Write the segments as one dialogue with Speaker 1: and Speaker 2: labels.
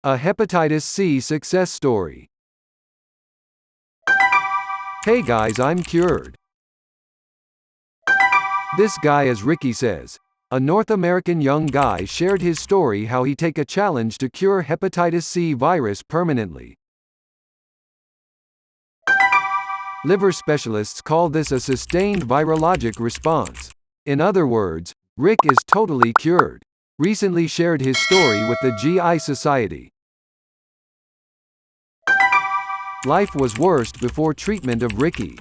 Speaker 1: A hepatitis C success story. Hey guys, I'm cured. This guy, as Ricky says. A North American young guy shared his story how he take a challenge to cure hepatitis C virus permanently. Liver specialists call this a sustained virologic response. In other words, Rick is totally cured. Recently shared his story with the GI Society. Life was worst before treatment of Ricky.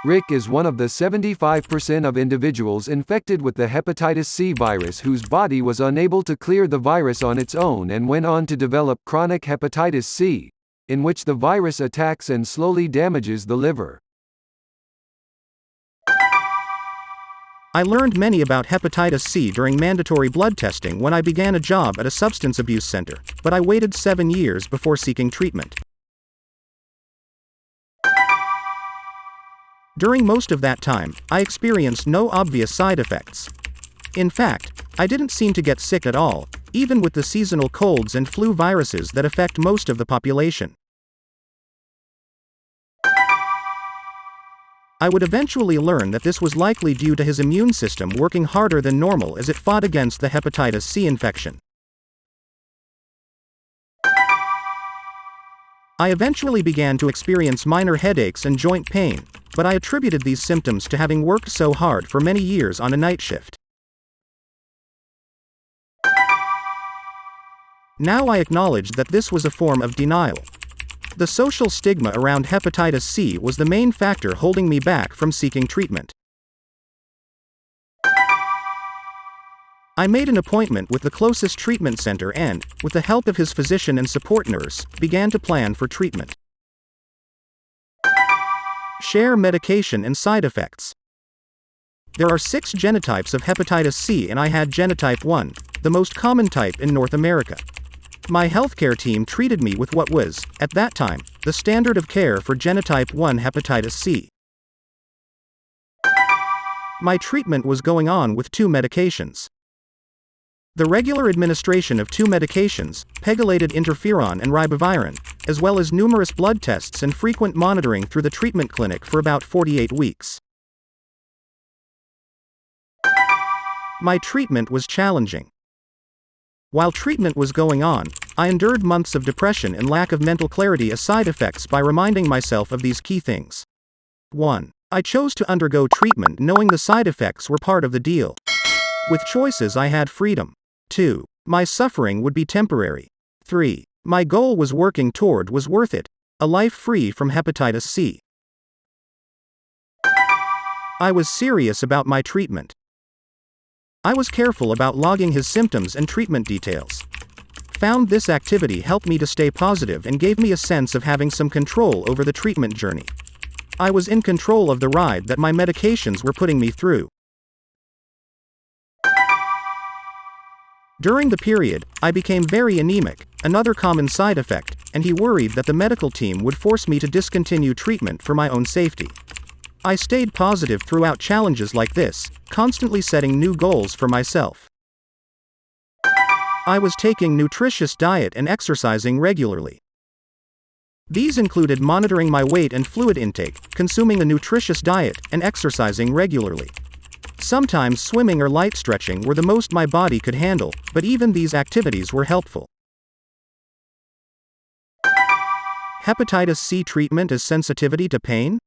Speaker 1: Rick is one of the 75% of individuals infected with the hepatitis C virus whose body was unable to clear the virus on its own and went on to develop chronic hepatitis C, in which the virus attacks and slowly damages the liver.
Speaker 2: I learned many about hepatitis C during mandatory blood testing when I began a job at a substance abuse center, but I waited 7 years before seeking treatment. During most of that time, I experienced no obvious side effects. In fact, I didn't seem to get sick at all, even with the seasonal colds and flu viruses that affect most of the population. I would eventually learn that this was likely due to his immune system working harder than normal as it fought against the hepatitis C infection. I eventually began to experience minor headaches and joint pain, but I attributed these symptoms to having worked so hard for many years on a night shift. Now I acknowledge that this was a form of denial. The social stigma around hepatitis C was the main factor holding me back from seeking treatment. I made an appointment with the closest treatment center and, with the help of his physician and support nurse, began to plan for treatment. Share medication and side effects. There are 6 genotypes of hepatitis C and I had genotype 1, the most common type in North America. My healthcare team treated me with what was, at that time, the standard of care for genotype 1 hepatitis C. My treatment was going on with 2 medications. The regular administration of 2 medications, pegylated interferon and ribavirin, as well as numerous blood tests and frequent monitoring through the treatment clinic for about 48 weeks. My treatment was challenging. While treatment was going on, I endured months of depression and lack of mental clarity as side effects by reminding myself of these key things. 1. I chose to undergo treatment knowing the side effects were part of the deal. With choices I had freedom. 2. My suffering would be temporary. 3. My goal was working toward was worth it. A life free from hepatitis C. I was serious about my treatment. I was careful about logging his symptoms and treatment details. Found this activity helped me to stay positive and gave me a sense of having some control over the treatment journey. I was in control of the ride that my medications were putting me through. During the period, I became very anemic, another common side effect, and he worried that the medical team would force me to discontinue treatment for my own safety. I stayed positive throughout challenges like this, constantly setting new goals for myself. I was taking nutritious diet and exercising regularly. These included monitoring my weight and fluid intake, consuming a nutritious diet, and exercising regularly. Sometimes swimming or light stretching were the most my body could handle, but even these activities were helpful. Hepatitis C treatment is sensitivity to pain?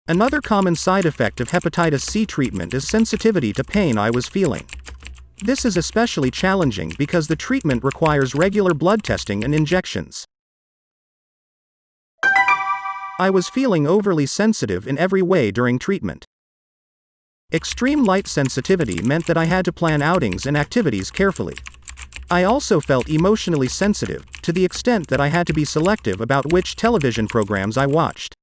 Speaker 2: Another common side effect of hepatitis C treatment is sensitivity to pain I was feeling. This is especially challenging because the treatment requires regular blood testing and injections. I was feeling overly sensitive in every way during treatment. Extreme light sensitivity meant that I had to plan outings and activities carefully. I also felt emotionally sensitive, to the extent that I had to be selective about which television programs I watched.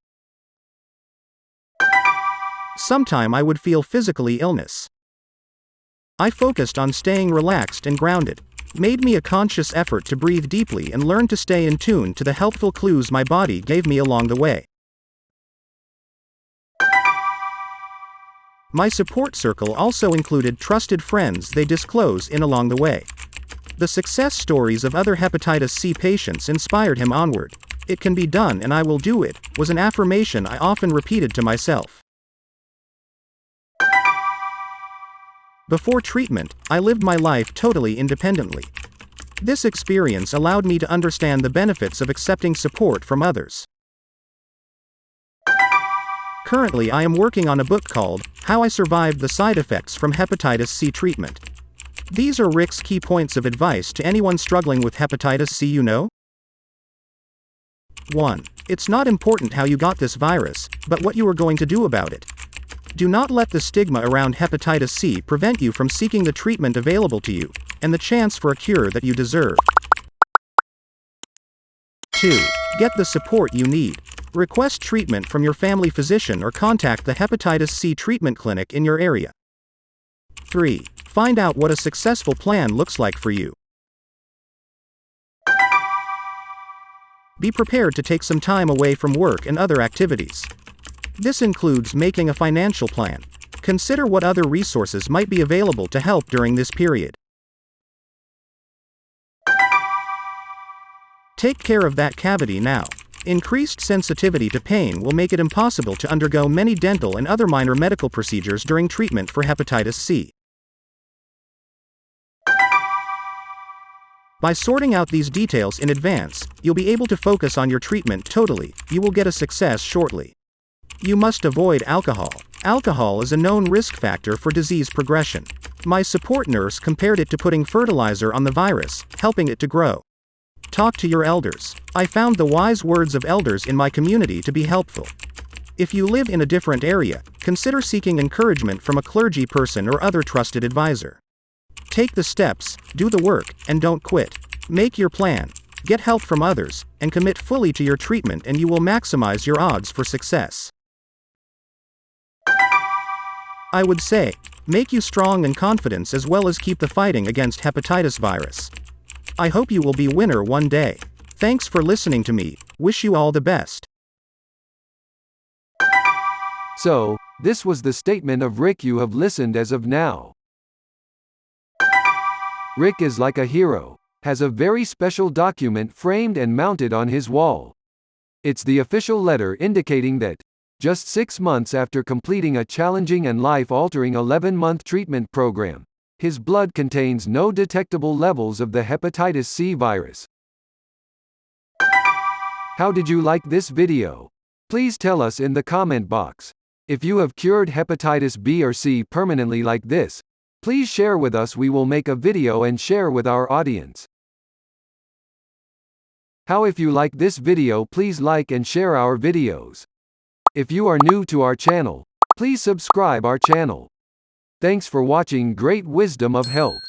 Speaker 2: Sometime I would feel physically illness. I focused on staying relaxed and grounded, made me a conscious effort to breathe deeply and learn to stay in tune to the helpful clues my body gave me along the way. My support circle also included trusted friends they disclose in along the way. The success stories of other hepatitis C patients inspired him onward. "It can be done and I will do it," was an affirmation I often repeated to myself. Before treatment, I lived my life totally independently. This experience allowed me to understand the benefits of accepting support from others. Currently, I am working on a book called How I Survived the Side Effects from Hepatitis C Treatment. These are Rick's key points of advice to anyone struggling with hepatitis C. 1. It's not important how you got this virus, but what you are going to do about it. Do not let the stigma around hepatitis C prevent you from seeking the treatment available to you, and the chance for a cure that you deserve. 2. Get the support you need. Request treatment from your family physician or contact the hepatitis C treatment clinic in your area. 3. Find out what a successful plan looks like for you. Be prepared to take some time away from work and other activities. This includes making a financial plan. Consider what other resources might be available to help during this period. Take care of that cavity now. Increased sensitivity to pain will make it impossible to undergo many dental and other minor medical procedures during treatment for hepatitis C. By sorting out these details in advance, you'll be able to focus on your treatment totally. You will get a success shortly. You must avoid alcohol. Alcohol is a known risk factor for disease progression. My support nurse compared it to putting fertilizer on the virus, helping it to grow. Talk to your elders. I found the wise words of elders in my community to be helpful. If you live in a different area, consider seeking encouragement from a clergy person or other trusted advisor. Take the steps, do the work, and don't quit. Make your plan, get help from others, and commit fully to your treatment, and you will maximize your odds for success. I would say, make you strong and confident as well as keep the fighting against hepatitis virus. I hope you will be winner one day. Thanks for listening to me. Wish you all the best.
Speaker 1: So, this was the statement of Rick you have listened as of now. Rick is like a hero, has a very special document framed and mounted on his wall. It's the official letter indicating that, just 6 months after completing a challenging and life-altering 11-month treatment program, his blood contains no detectable levels of the hepatitis C virus. How did you like this video? Please tell us in the comment box. If you have cured hepatitis B or C permanently like this, please share with us. We will make a video and share with our audience. How if you like this video, please like and share our videos. If you are new to our channel, please subscribe our channel. Thanks for watching Great Wisdom of Health.